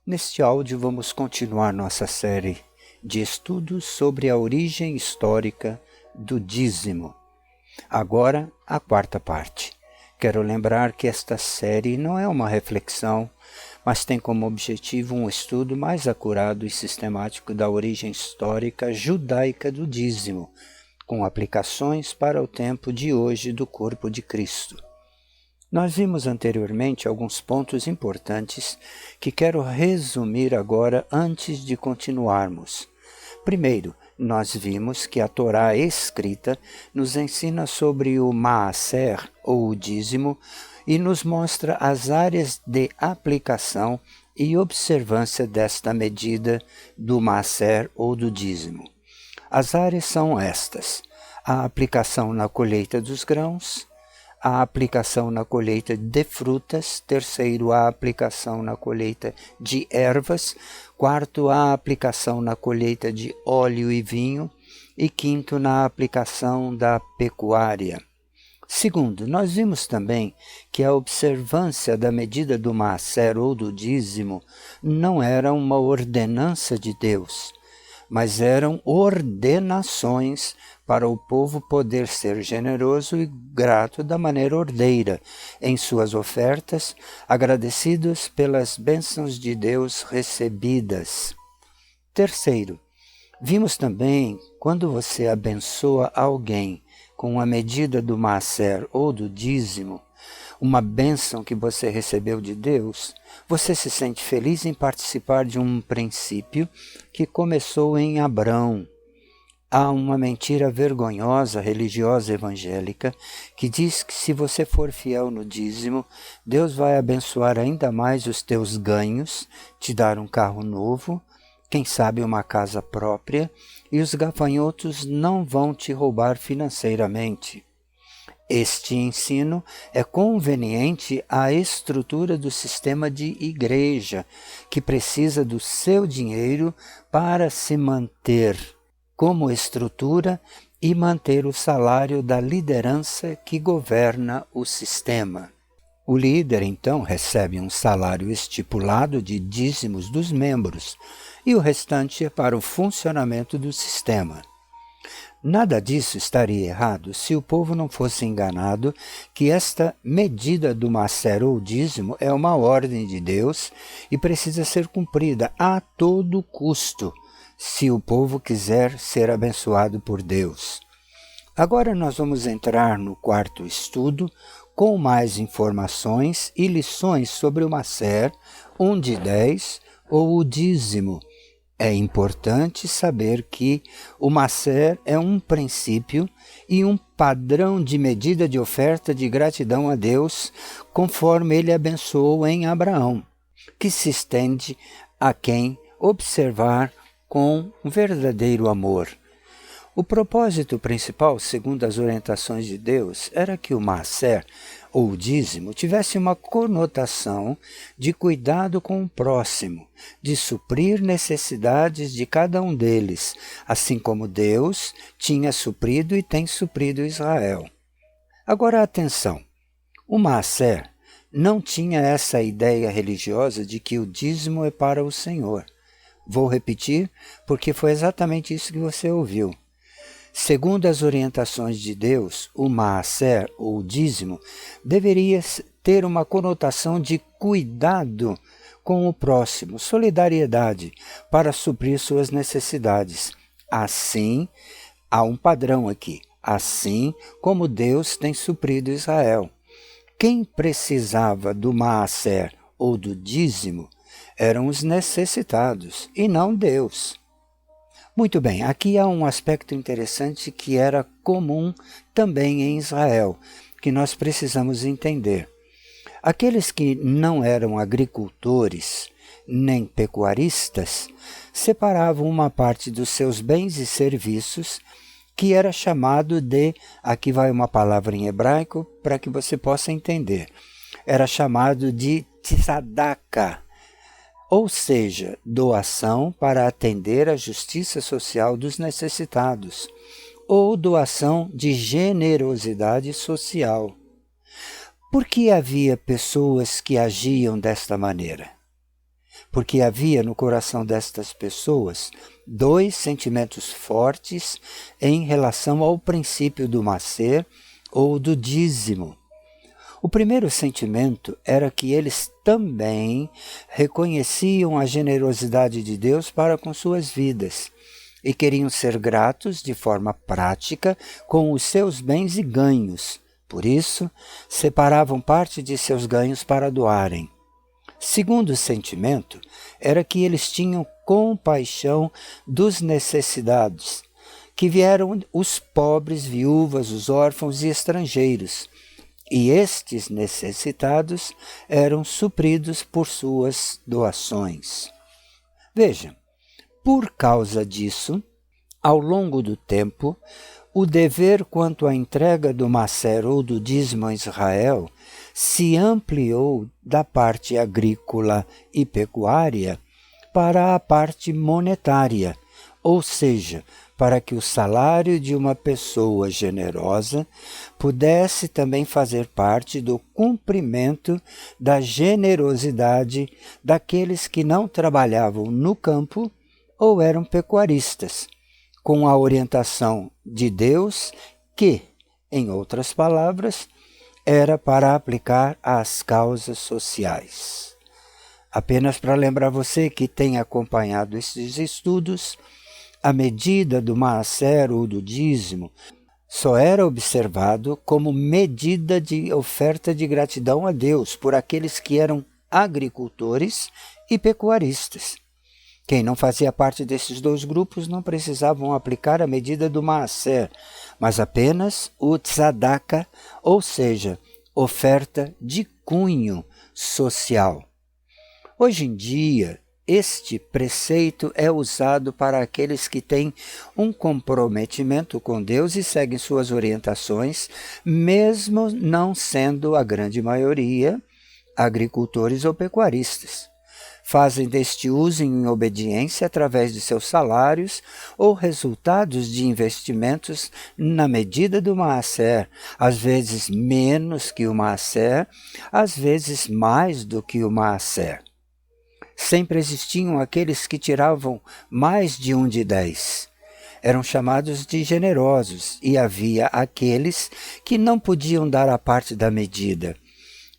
Neste áudio vamos continuar nossa série de estudos sobre a origem histórica do dízimo. Agora, a quarta parte. Quero lembrar que esta série não é uma reflexão, mas tem como objetivo um estudo mais acurado e sistemático da origem histórica judaica do dízimo, com aplicações para o tempo de hoje do corpo de Cristo. Nós vimos anteriormente alguns pontos importantes que quero resumir agora antes de continuarmos. Primeiro, nós vimos que a Torá escrita nos ensina sobre o Maaser, ou o dízimo, e nos mostra as áreas de aplicação e observância desta medida do Maaser ou do dízimo. As áreas são estas: a aplicação na colheita dos grãos, a aplicação na colheita de frutas, terceiro, a aplicação na colheita de ervas, quarto, a aplicação na colheita de óleo e vinho, e quinto, na aplicação da pecuária. Segundo, nós vimos também que a observância da medida do maaser ou do dízimo não era uma ordenança de Deus, mas eram ordenações para o povo poder ser generoso e grato da maneira ordeira em suas ofertas, agradecidos pelas bênçãos de Deus recebidas. Terceiro, vimos também, quando você abençoa alguém com a medida do maaser ou do dízimo, uma bênção que você recebeu de Deus, você se sente feliz em participar de um princípio que começou em Abrão. Há uma mentira vergonhosa religiosa evangélica que diz que se você for fiel no dízimo, Deus vai abençoar ainda mais os teus ganhos, te dar um carro novo, quem sabe uma casa própria, e os gafanhotos não vão te roubar financeiramente. Este ensino é conveniente à estrutura do sistema de igreja, que precisa do seu dinheiro para se manter como estrutura e manter o salário da liderança que governa o sistema. O líder, então, recebe um salário estipulado de dízimos dos membros, e o restante é para o funcionamento do sistema. Nada disso estaria errado se o povo não fosse enganado que esta medida do maaser ou dízimo é uma ordem de Deus e precisa ser cumprida a todo custo, se o povo quiser ser abençoado por Deus. Agora nós vamos entrar no quarto estudo com mais informações e lições sobre o maaser, 1 de 10, ou o dízimo. É importante saber que o maaser é um princípio e um padrão de medida de oferta de gratidão a Deus, conforme ele abençoou em Abraão, que se estende a quem observar com um verdadeiro amor. O propósito principal, segundo as orientações de Deus, era que o maaser, ou o dízimo, tivesse uma conotação de cuidado com o próximo, de suprir necessidades de cada um deles, assim como Deus tinha suprido e tem suprido Israel. Agora atenção, o maaser não tinha essa ideia religiosa de que o dízimo é para o Senhor. Vou repetir, porque foi exatamente isso que você ouviu. Segundo as orientações de Deus, o maaser, ou o dízimo, deveria ter uma conotação de cuidado com o próximo, solidariedade, para suprir suas necessidades. Assim, há um padrão aqui, assim como Deus tem suprido Israel. Quem precisava do maaser, ou do dízimo, eram os necessitados, e não Deus. Muito bem, aqui há um aspecto interessante que era comum também em Israel, que nós precisamos entender. Aqueles que não eram agricultores nem pecuaristas separavam uma parte dos seus bens e serviços, que era chamado de, aqui vai uma palavra em hebraico para que você possa entender, era chamado de tzedakah, ou seja, doação para atender à justiça social dos necessitados, ou doação de generosidade social. Por que havia pessoas que agiam desta maneira? porque havia no coração destas pessoas dois sentimentos fortes em relação ao princípio do maaser ou do dízimo. O primeiro sentimento era que eles também reconheciam a generosidade de Deus para com suas vidas e queriam ser gratos de forma prática com os seus bens e ganhos. Por isso, separavam parte de seus ganhos para doarem. Segundo sentimento era que eles tinham compaixão dos necessitados, que vieram os pobres, viúvas, os órfãos e estrangeiros, e estes necessitados eram supridos por suas doações. Veja, por causa disso, ao longo do tempo, o dever quanto à entrega do maaser ou do dízimo a Israel se ampliou da parte agrícola e pecuária para a parte monetária, ou seja, para que o salário de uma pessoa generosa pudesse também fazer parte do cumprimento da generosidade daqueles que não trabalhavam no campo ou eram pecuaristas, com a orientação de Deus que, em outras palavras, era para aplicar às causas sociais. Apenas para lembrar você que tem acompanhado esses estudos, a medida do maaser ou do dízimo só era observado como medida de oferta de gratidão a Deus por aqueles que eram agricultores e pecuaristas. Quem não fazia parte desses dois grupos não precisavam aplicar a medida do maaser, mas apenas o tzedakah, ou seja, oferta de cunho social. Hoje em dia, este preceito é usado para aqueles que têm um comprometimento com Deus e seguem suas orientações, mesmo não sendo a grande maioria agricultores ou pecuaristas. Fazem deste uso em obediência através de seus salários ou resultados de investimentos na medida do maaser, às vezes menos que o maaser, às vezes mais do que o maaser. Sempre existiam aqueles que tiravam mais de 1 de 10. Eram chamados de generosos e havia aqueles que não podiam dar a parte da medida.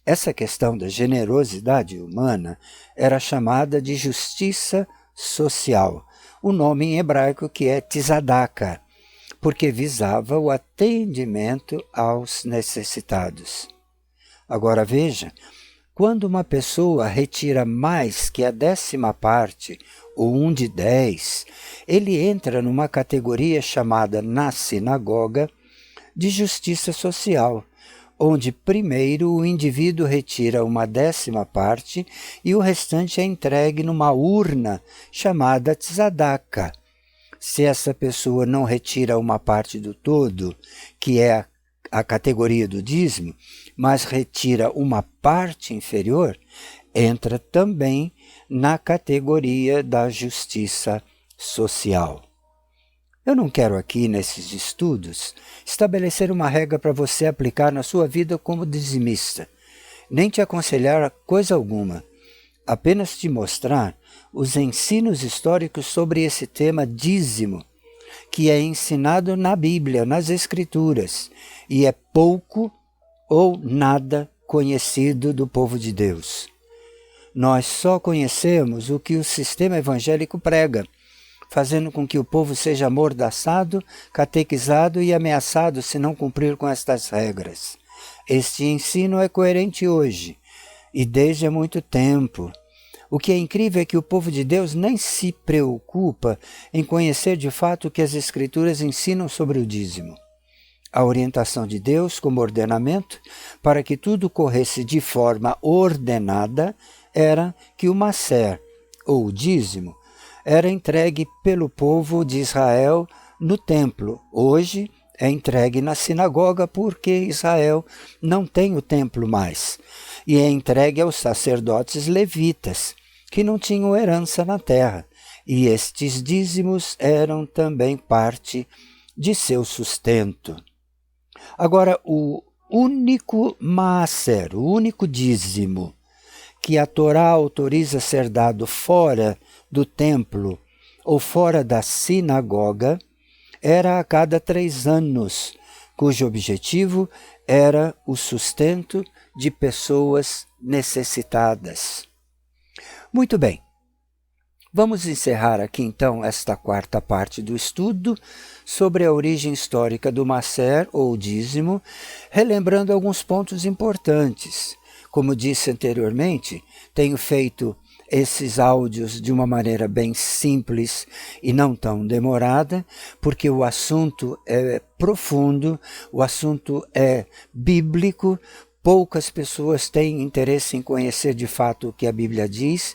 Essa questão da generosidade humana era chamada de justiça social, o nome em hebraico que é tzedakah, porque visava o atendimento aos necessitados. Agora veja, quando uma pessoa retira mais que a 10ª parte, ou 1 de 10, ele entra numa categoria chamada na sinagoga de justiça social, onde primeiro o indivíduo retira uma 10ª parte e o restante é entregue numa urna chamada tzedakah. Se essa pessoa não retira uma parte do todo, que é a categoria do dízimo, mas retira uma parte inferior, entra também na categoria da justiça social. Eu não quero aqui, nesses estudos, estabelecer uma regra para você aplicar na sua vida como dizimista, nem te aconselhar coisa alguma, apenas te mostrar os ensinos históricos sobre esse tema dízimo, que é ensinado na Bíblia, nas Escrituras, e é pouco ou nada conhecido do povo de Deus. Nós só conhecemos o que o sistema evangélico prega, fazendo com que o povo seja amordaçado, catequizado e ameaçado se não cumprir com estas regras. Este ensino é coerente hoje, e desde há muito tempo. O que é incrível é que o povo de Deus nem se preocupa em conhecer de fato o que as Escrituras ensinam sobre o dízimo. A orientação de Deus como ordenamento para que tudo corresse de forma ordenada era que o maaser, ou o dízimo, era entregue pelo povo de Israel no templo. Hoje é entregue na sinagoga porque Israel não tem o templo mais. E é entregue aos sacerdotes levitas, que não tinham herança na terra. E estes dízimos eram também parte de seu sustento. Agora, o único maaser, o único dízimo que a Torá autoriza ser dado fora do templo ou fora da sinagoga era a cada 3 anos, cujo objetivo era o sustento de pessoas necessitadas. Muito bem. Vamos encerrar aqui então esta 4ª parte do estudo sobre a origem histórica do Maaser ou dízimo, relembrando alguns pontos importantes. Como disse anteriormente, tenho feito esses áudios de uma maneira bem simples e não tão demorada, porque o assunto é profundo, o assunto é bíblico. Poucas pessoas têm interesse em conhecer de fato o que a Bíblia diz,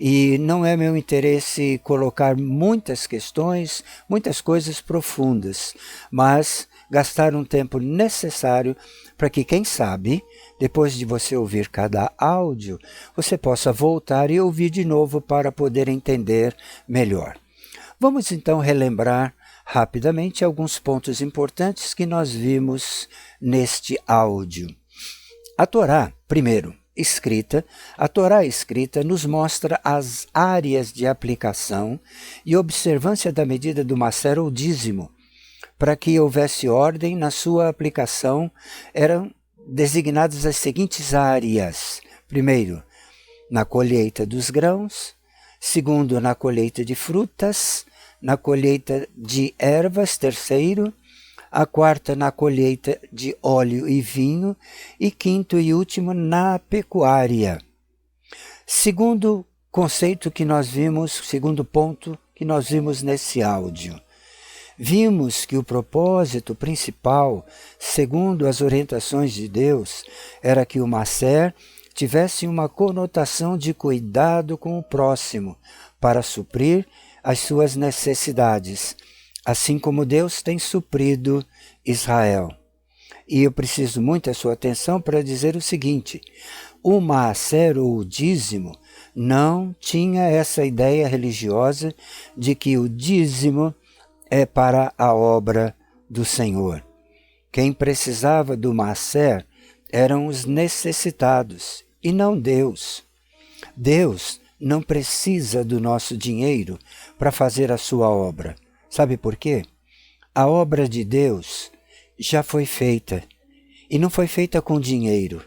e não é meu interesse colocar muitas questões, muitas coisas profundas, mas gastar um tempo necessário para que, quem sabe, depois de você ouvir cada áudio, você possa voltar e ouvir de novo para poder entender melhor. Vamos então relembrar rapidamente alguns pontos importantes que nós vimos neste áudio. A Torá, primeiro, a Torá escrita nos mostra as áreas de aplicação e observância da medida do Maaser ou dízimo. Para que houvesse ordem na sua aplicação, eram designadas as seguintes áreas. Primeiro, na colheita dos grãos. Segundo, na colheita de frutas. Na colheita de ervas. Terceiro, a 4ª na colheita de óleo e vinho, e 5º e último na pecuária. Segundo conceito que nós vimos, segundo ponto que nós vimos nesse áudio. Vimos que o propósito principal, segundo as orientações de Deus, era que o Maaser tivesse uma conotação de cuidado com o próximo, para suprir as suas necessidades, assim como Deus tem suprido Israel. E eu preciso muito da sua atenção para dizer o seguinte: o Maaser ou o dízimo não tinha essa ideia religiosa de que o dízimo é para a obra do Senhor. Quem precisava do Maaser eram os necessitados e não Deus. Deus não precisa do nosso dinheiro para fazer a sua obra. Sabe por quê? A obra de Deus já foi feita, e não foi feita com dinheiro,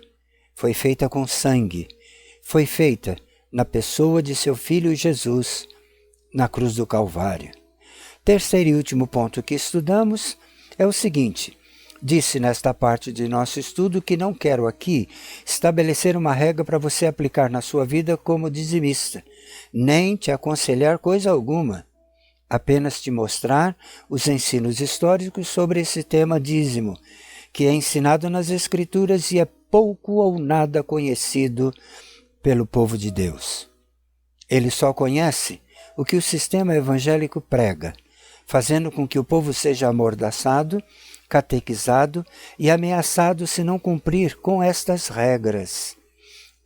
foi feita com sangue, foi feita na pessoa de seu Filho Jesus, na cruz do Calvário. Terceiro e último ponto que estudamos é o seguinte: disse nesta parte de nosso estudo que não quero aqui estabelecer uma regra para você aplicar na sua vida como dizimista, nem te aconselhar coisa alguma. Apenas te mostrar os ensinos históricos sobre esse tema dízimo, que é ensinado nas Escrituras e é pouco ou nada conhecido pelo povo de Deus. Ele só conhece o que o sistema evangélico prega, fazendo com que o povo seja amordaçado, catequizado e ameaçado se não cumprir com estas regras.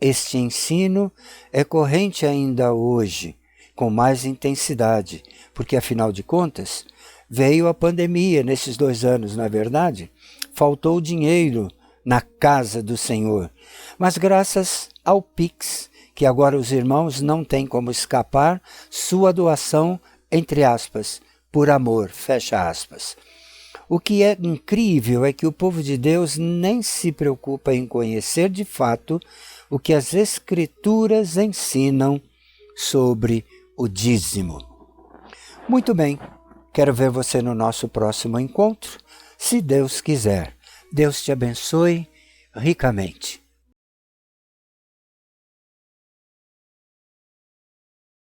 Este ensino é corrente ainda hoje, com mais intensidade, porque, afinal de contas, veio a pandemia nesses 2 anos, não é verdade? Faltou dinheiro na casa do Senhor. Mas graças ao Pix, que agora os irmãos não têm como escapar, sua doação, entre aspas, por amor, fecha aspas. O que é incrível é que o povo de Deus nem se preocupa em conhecer de fato o que as Escrituras ensinam sobre o dízimo. Muito bem, quero ver você no nosso próximo encontro, se Deus quiser. Deus te abençoe ricamente.